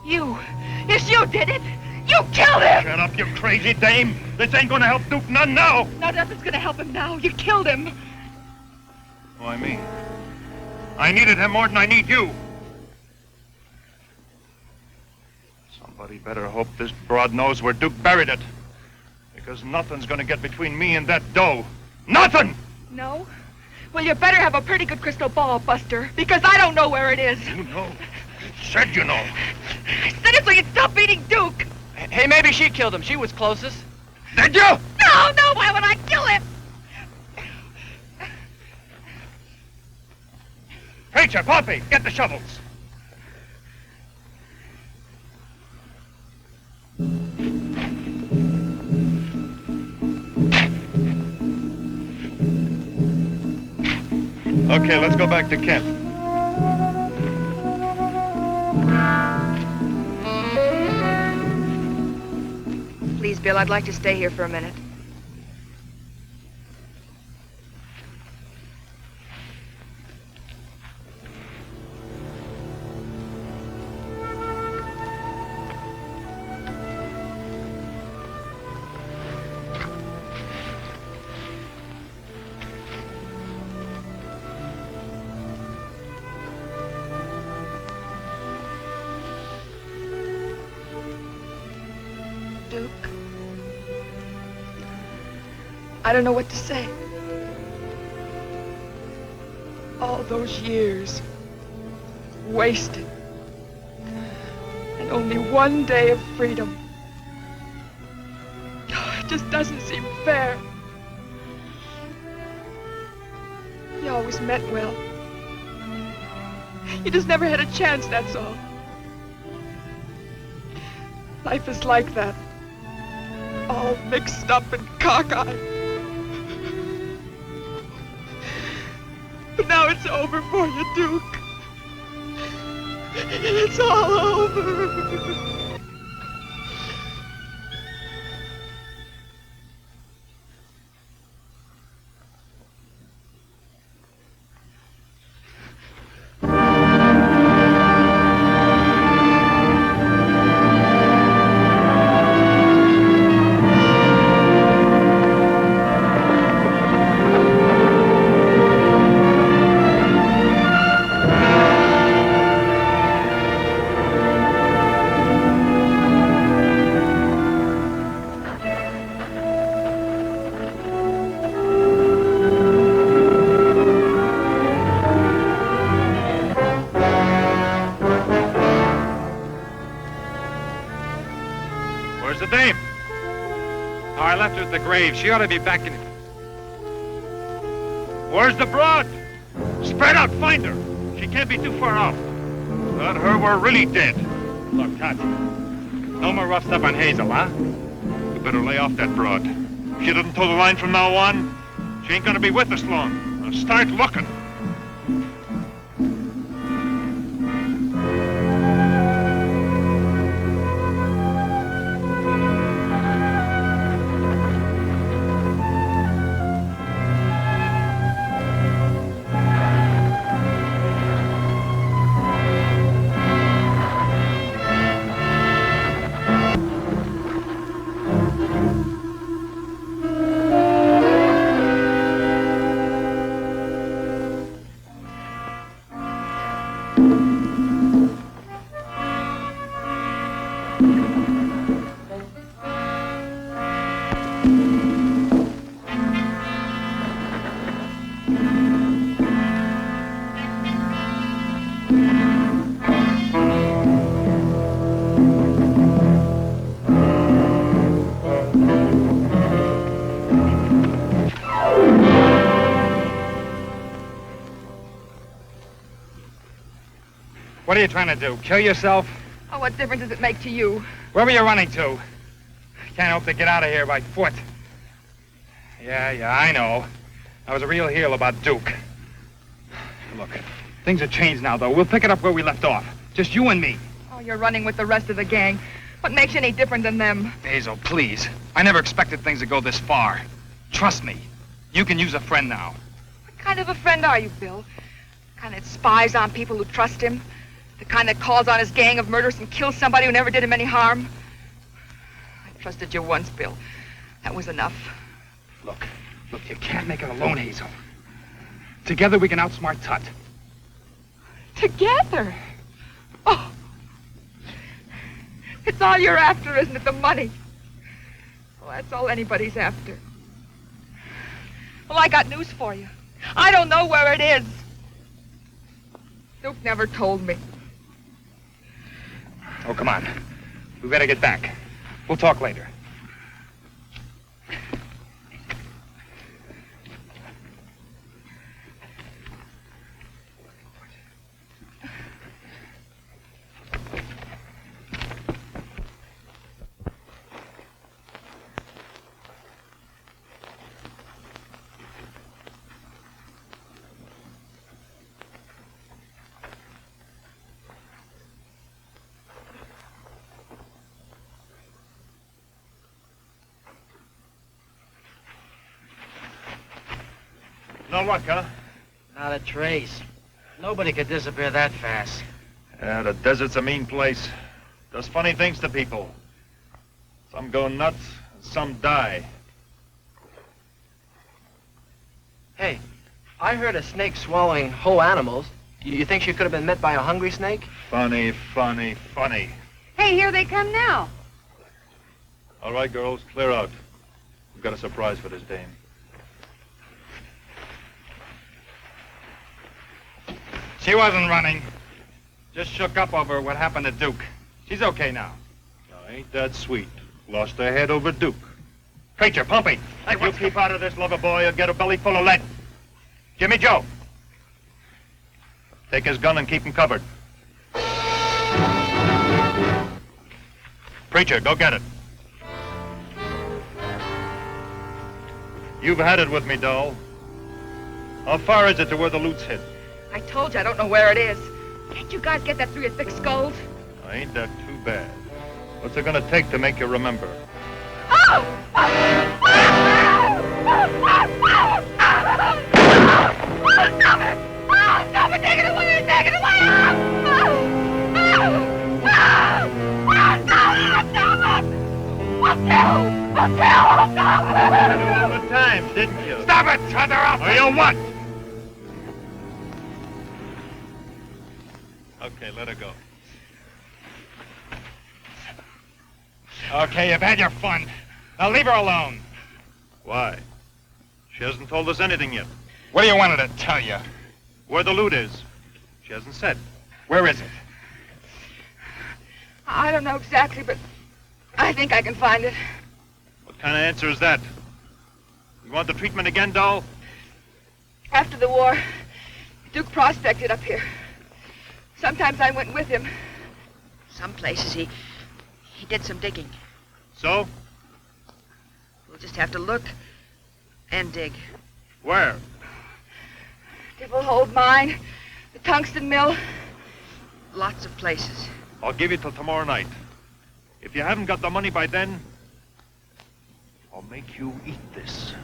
You! Yes, you did it! You killed him! Shut up, you crazy dame! This ain't gonna help Duke none now! No, nothing's gonna help him now. You killed him. Why me? I needed him more than I need you. Somebody better hope this broad knows where Duke buried it. Because nothing's gonna get between me and that dough. Nothing! No? Well, you better have a pretty good crystal ball, Buster, because I don't know where it is. You know. You said you know. I said it so you'd stop beating Duke. Hey, maybe she killed him. She was closest. Did you? No, no, why would I kill him? Frazier, Pompey, get the shovels. Okay, let's go back to camp. Please, Bill, I'd like to stay here for a minute. Duke. I don't know what to say. All those years wasted. And only one day of freedom. It just doesn't seem fair. You always meant well. You just never had a chance, that's all. Life is like that. All mixed up and cockeyed. But now it's over for you, Duke. It's all over. She ought to be back in... Where's the broad? Spread out, find her. She can't be too far off. Without her, we're really dead. Look, Tut, no more rough stuff on Hazel, huh? You better lay off that broad. If she doesn't toe the line from now on, she ain't gonna be with us long. Now start looking. What are you trying to do? Kill yourself? Oh, what difference does it make to you? Where were you running to? Can't hope to get out of here by foot. Yeah, I know. I was a real heel about Duke. Look, things have changed now, though. We'll pick it up where we left off. Just you and me. Oh, you're running with the rest of the gang. What makes you any different than them? Hazel, please. I never expected things to go this far. Trust me. You can use a friend now. What kind of a friend are you, Bill? The kind that spies on people who trust him? The kind that calls on his gang of murderers and kills somebody who never did him any harm? I trusted you once, Bill. That was enough. Look, you can't make it alone, Hazel. Together we can outsmart Tut. Together? Oh. It's all you're after, isn't it? The money. Well, that's all anybody's after. Well, I got news for you. I don't know where it is. Duke never told me. Oh, come on. We better get back. We'll talk later. No luck, huh? Not a trace. Nobody could disappear that fast. Yeah, the desert's a mean place. Does funny things to people. Some go nuts, and some die. Hey, I heard a snake swallowing whole animals. You think she could have been met by a hungry snake? Funny, funny, funny. Hey, here they come now. All right, girls, clear out. We've got a surprise for this dame. She wasn't running. Just shook up over what happened to Duke. She's okay now. Ain't that sweet. Lost her head over Duke. Preacher, pumping. Hey, you keep out of this, lover boy, or get a belly full of lead. Jimmy Joe. Take his gun and keep him covered. Preacher, go get it. You've had it with me, doll. How far is it to where the loot's hid? I told you I don't know where it is. Can't you guys get that through your thick skulls? Ain't that too bad? What's it gonna take to make you remember? Oh! Stop it! Oh, stop it! Take it away! Take it away! You knew all the time, didn't you? Stop it! Shut her up! Or you what? Okay, let her go. Okay, you've had your fun. Now leave her alone. Why? She hasn't told us anything yet. What do you want her to tell you? Where the loot is. She hasn't said. Where is it? I don't know exactly, but I think I can find it. What kind of answer is that? You want the treatment again, doll? After the war, Duke prospected up here. Sometimes I went with him. Some places he did some digging. So? We'll just have to look and dig. Where? Devil Hold Mine, the tungsten mill. Lots of places. I'll give you till tomorrow night. If you haven't got the money by then, I'll make you eat this.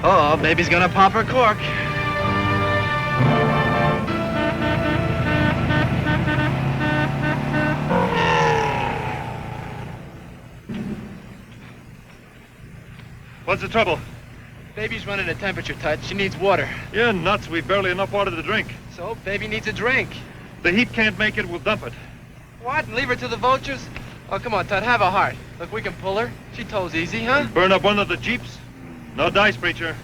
Uh-oh, baby's gonna pop her cork. What's the trouble? Baby's running a temperature, Tut. She needs water. You're nuts. We've barely enough water to drink. So, baby needs a drink. The heat can't make it. We'll dump it. What? And leave her to the vultures? Oh, come on, Tut. Have a heart. Look, we can pull her. She tows easy, huh? Burn up one of the jeeps? No dice, preacher.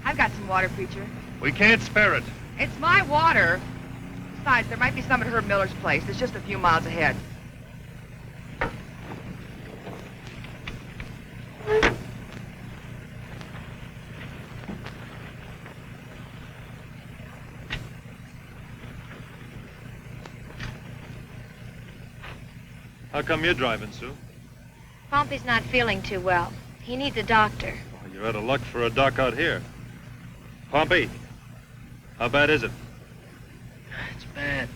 I've got some water, preacher. We can't spare it. It's my water. Besides, there might be some at Herb Miller's place. It's just a few miles ahead. How come you're driving, Sue? Pompey's not feeling too well. He needs a doctor. Oh, you're out of luck for a doc out here. Pompey, how bad is it? It's bad.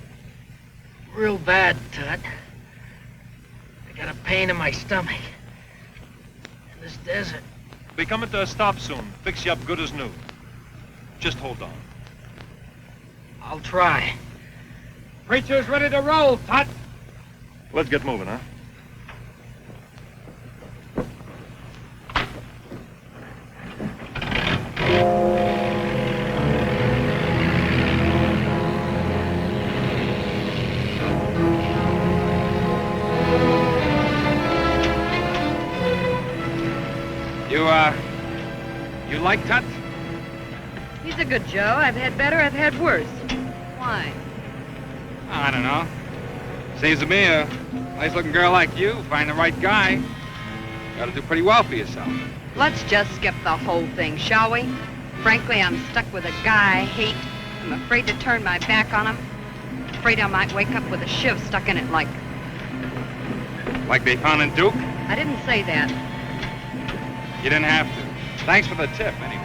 Real bad, Tut. I got a pain in my stomach. In this desert. Be coming to a stop soon. Fix you up good as new. Just hold on. I'll try. Preacher's ready to roll, Tut. Let's get moving, huh? You like Tut? He's a good Joe. I've had better, I've had worse. Why? I don't know. Seems to me a nice-looking girl like you, find the right guy, you gotta do pretty well for yourself. Let's just skip the whole thing, shall we? Frankly, I'm stuck with a guy I hate. I'm afraid to turn my back on him. Afraid I might wake up with a shiv stuck in it like... Like they found in Duke? I didn't say that. You didn't have to. Thanks for the tip, anyway.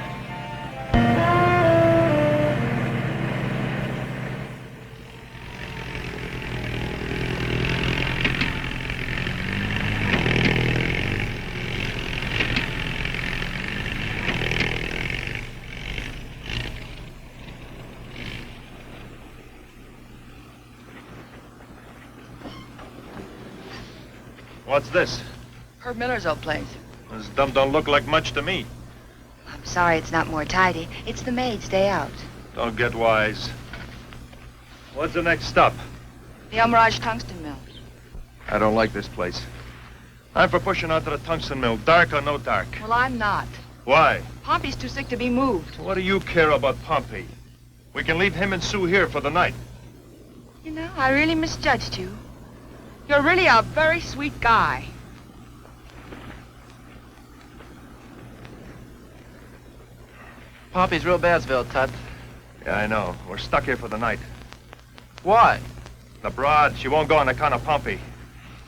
What's this? Herb Miller's old place. This dump don't look like much to me. I'm sorry it's not more tidy. It's the maid's day out. Don't get wise. What's the next stop? The El Mirage tungsten mill. I don't like this place. I'm for pushing out to the tungsten mill, dark or no dark. Well, I'm not. Why? Pompey's too sick to be moved. What do you care about Pompey? We can leave him and Sue here for the night. You know, I really misjudged you. You're really a very sweet guy. Pompey's real Badsville, Tut. Yeah, I know. We're stuck here for the night. Why? The broad, she won't go on account of Pompey.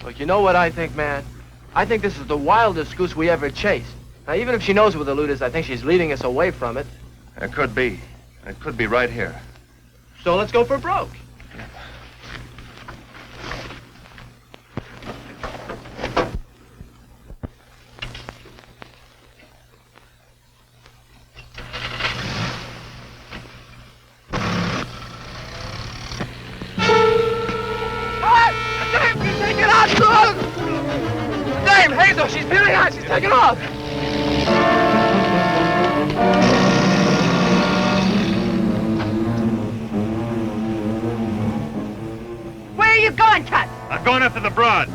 Look, you know what I think, man? I think this is the wildest goose we ever chased. Now, even if she knows where the loot is, I think she's leading us away from it. It could be. It could be right here. So let's go for broke. Dame, Hazel, she's peeling out. She's taking off. Where are you going, Tut? I'm going after the broad.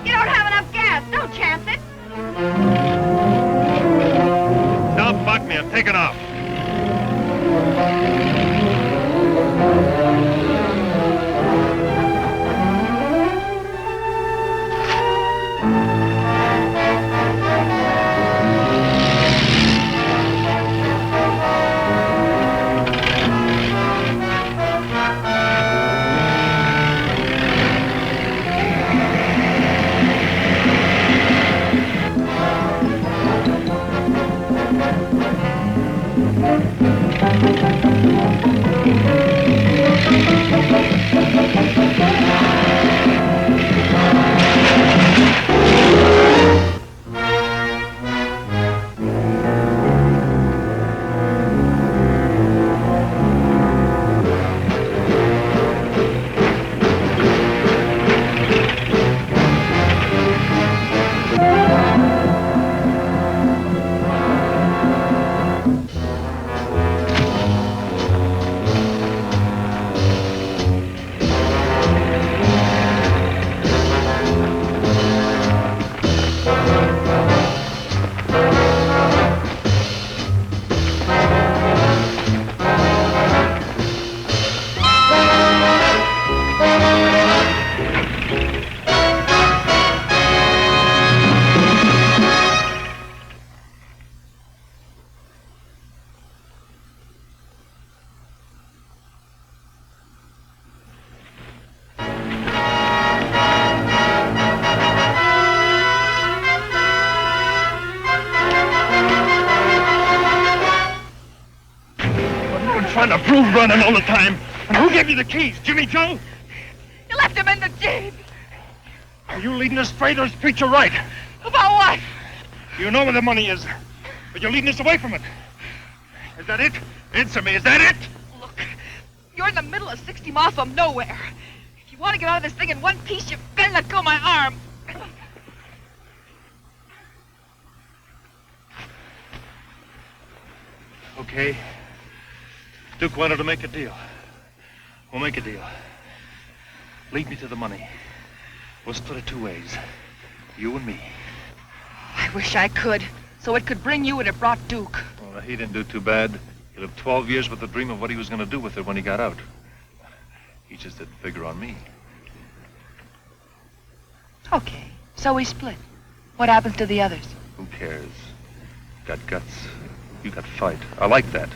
You don't have enough gas. Don't chance it. Don't bug me. I'm taking off. Trying to prove running all the time. And who gave you the keys? Jimmy Joe? You left him in the jeep. Are you leading us straight or preacher right? About what? You know where the money is, but you're leading us away from it. Is that it? Answer me, is that it? Look, you're in the middle of 60 miles from nowhere. If you want to get out of this thing in one piece, you better let go of my arm. Okay. Duke wanted to make a deal. We'll make a deal. Lead me to the money. We'll split it 2 ways. You and me. I wish I could, so it could bring you and it brought Duke. Well, he didn't do too bad. He lived 12 years with the dream of what he was going to do with it when he got out. He just didn't figure on me. Okay, so we split. What happens to the others? Who cares? Got guts. You got fight. I like that.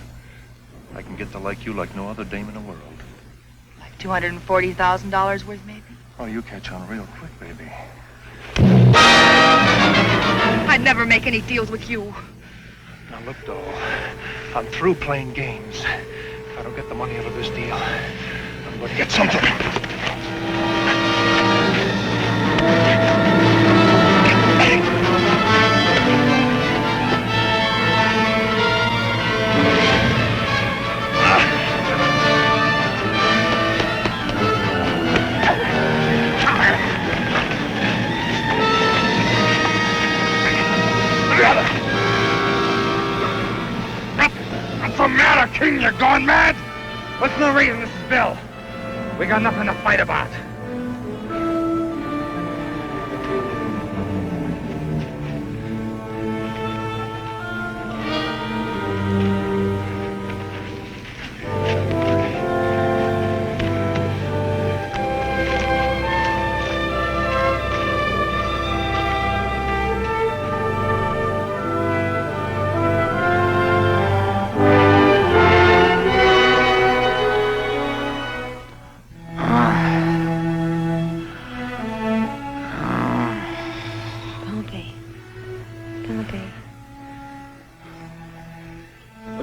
I can get to like you like no other dame in the world. Like $240,000 worth, maybe? Oh, you catch on real quick, baby. I'd never make any deals with you. Now look, doll. I'm through playing games. If I don't get the money out of this deal, I'm going to get something. What's the matter, King? You gone mad? What's the reason, Mrs. Bill? We got nothing to fight about.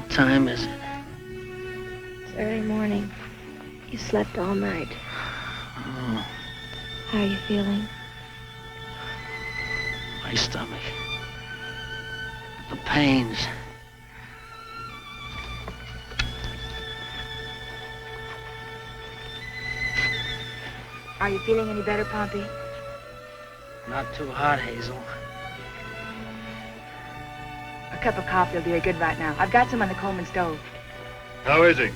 Time is it? It's early morning. You slept all night. Oh, How are you feeling? my stomach. The pains. Are you feeling any better, Pompey? Not too hot, Hazel. A cup of coffee will do you good right now. I've got some on the Coleman stove. How is he?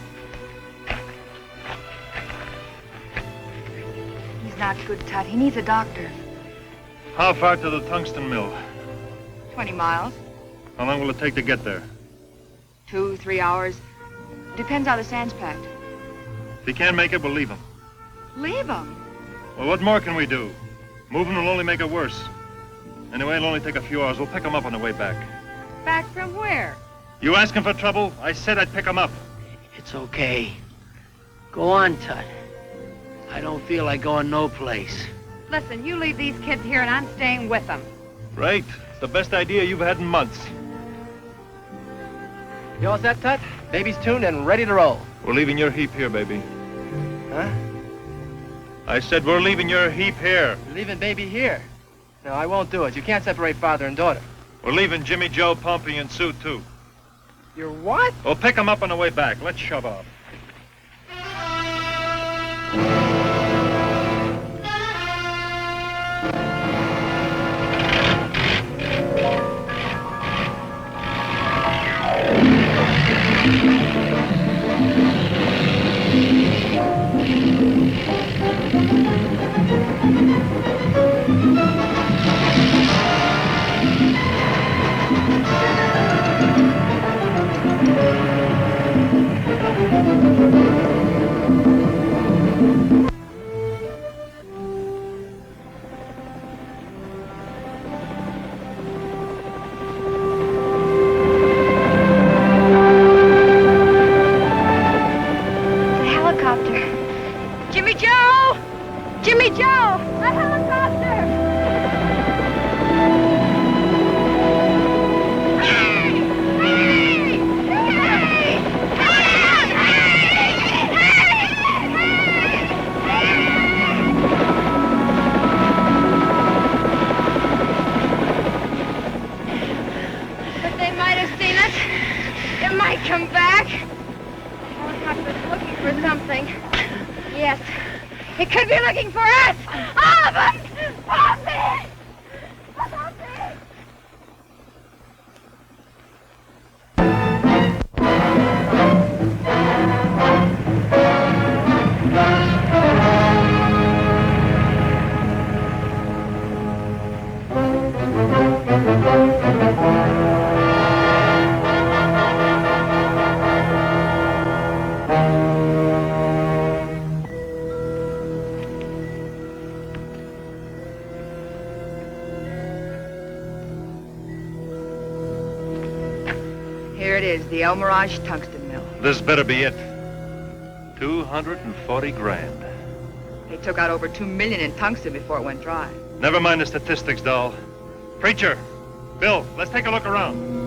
He's not good, Tut. He needs a doctor. How far to the tungsten mill? 20 miles. How long will it take to get there? 2, 3 hours. Depends how the sand's packed. If he can't make it, we'll leave him. Leave him? Well, what more can we do? Moving will only make it worse. Anyway, it'll only take a few hours. We'll pick him up on the way back. Back from where? You asking for trouble? I said I'd pick him up. It's okay. Go on, Tut. I don't feel like going no place. Listen, you leave these kids here and I'm staying with them. Right. It's the best idea you've had in months. You all set, Tut? Baby's tuned and ready to roll. We're leaving your heap here, baby. Huh? I said we're leaving your heap here. You're leaving baby here. No, I won't do it. You can't separate father and daughter. We're leaving Jimmy, Joe, Pompey, and Sue, too. You're what? We'll pick them up on the way back. Let's shove off. The El Mirage Tungsten Mill. This better be it. 240 grand. They took out over 2 million in tungsten before it went dry. Never mind the statistics, doll. Preacher, Bill, let's take a look around.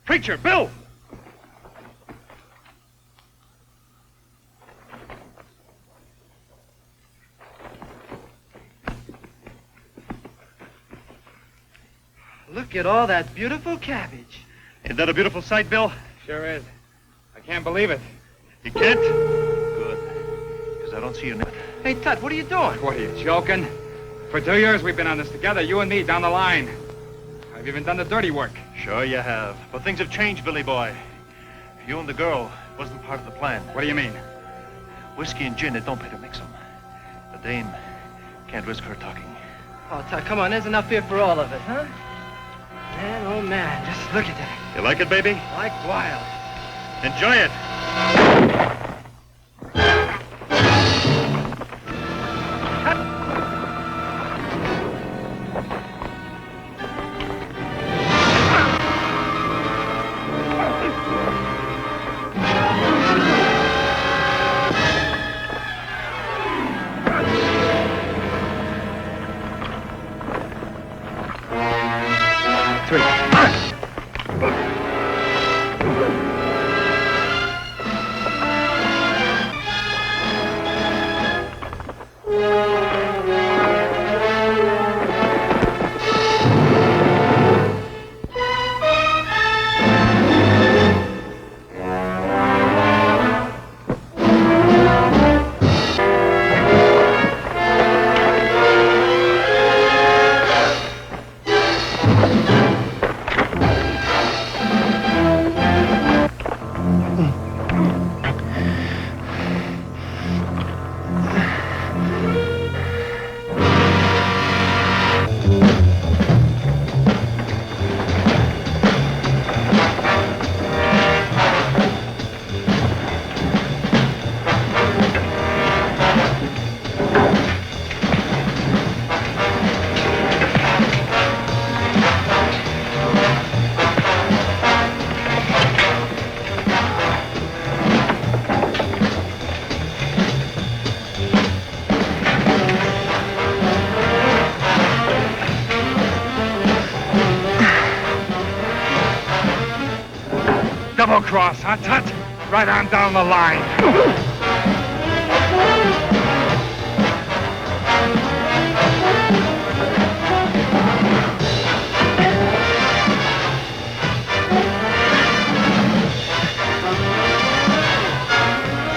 Preacher, Bill! Look at all that beautiful cabbage. Isn't that a beautiful sight, Bill? Sure is. I can't believe it. You can't? Good. Because I don't see you now. Hey, Tut, what are you doing? What, are you joking? For 2 years we've been on this together, you and me down the line. I've even done the dirty work. Sure you have. But things have changed, Billy boy. You and the girl wasn't part of the plan. What do you mean? Whiskey and gin, it don't pay to mix them. The dame can't risk her talking. Oh, Tut, come on, there's enough here for all of us, huh? Man, oh man, just look at that. You like it, baby? Like wild. Enjoy it. Double cross, huh, Tut? Right on down the line.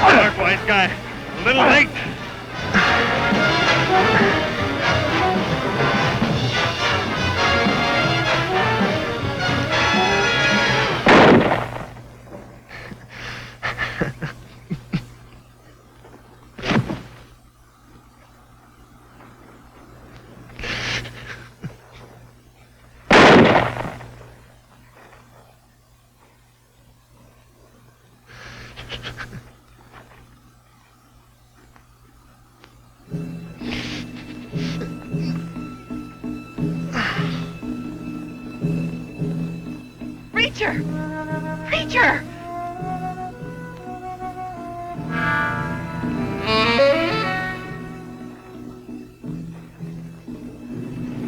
Dark wise guy. A little late. Preacher! Preacher!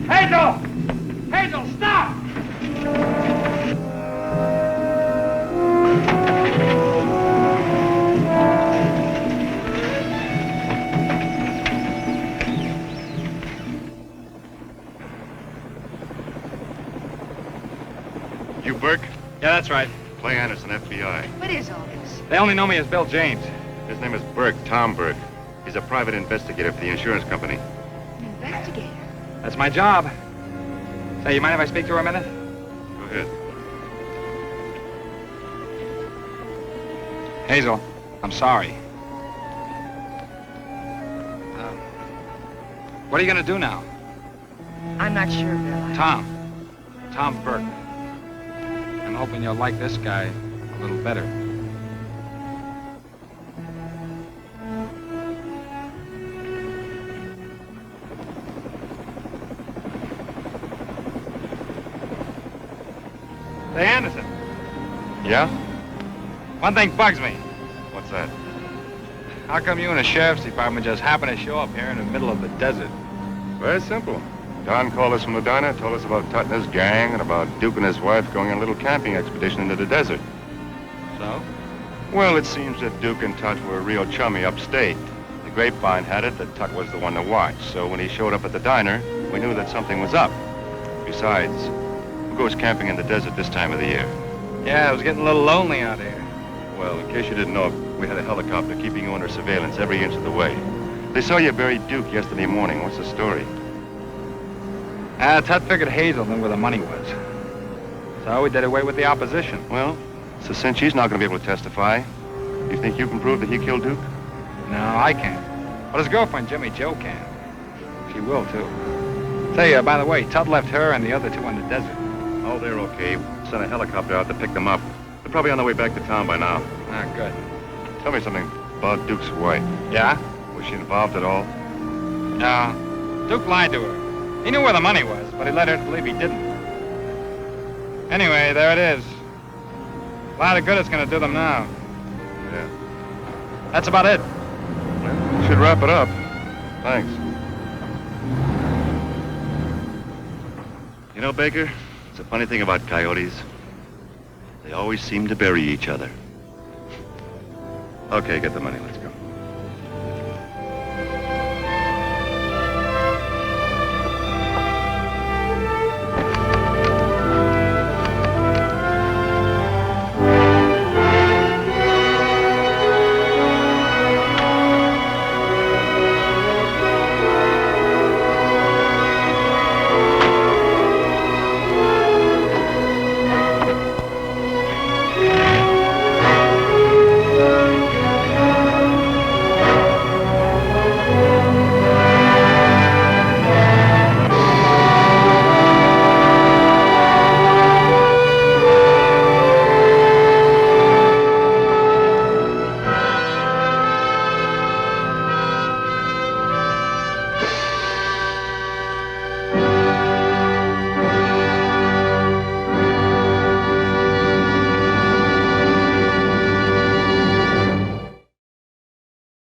Hazel! Hazel, stop! You Burke? Yeah, that's right. Clay Anderson, FBI. What is all this? They only know me as Bill James. His name is Burke, Tom Burke. He's a private investigator for the insurance company. An investigator? That's my job. Say, you mind if I speak to her a minute? Go ahead. Hazel, I'm sorry. What are you going to do now? I'm not sure, Bill. Tom Burke. I'm hoping you'll like this guy a little better. Say, Anderson. Yeah? One thing bugs me. What's that? How come you and the sheriff's department just happen to show up here in the middle of the desert? Very simple. Don called us from the diner, told us about Tut and his gang, and about Duke and his wife going on a little camping expedition into the desert. So? Well, it seems that Duke and Tut were real chummy upstate. The grapevine had it that Tut was the one to watch, so when he showed up at the diner, we knew that something was up. Besides, Who goes camping in the desert this time of the year? Yeah, it was getting a little lonely out here. Well, in case you didn't know, we had a helicopter keeping you under surveillance every inch of the way. They saw you bury Duke yesterday morning. What's the story? Tut figured Hazel knew where the money was. So he did away with the opposition. Well, so since she's not going to be able to testify, you think you can prove that he killed Duke? No, I can't. But his girlfriend, Jimmy Jo, can. She will, too. Say, by the way, Tut left her and the other two in the desert. Oh, they're okay. Sent a helicopter out to pick them up. They're probably on their way back to town by now. Ah, good. Tell me something about Duke's wife. Yeah? Was she involved at all? No. Duke lied to her. He knew where the money was, but he led her to believe he didn't. Anyway, there it is. A lot of good it's going to do them now. Yeah. That's about it. Well, should wrap it up. Thanks. You know, Baker, it's a funny thing about coyotes. They always seem to bury each other. Okay, get the money.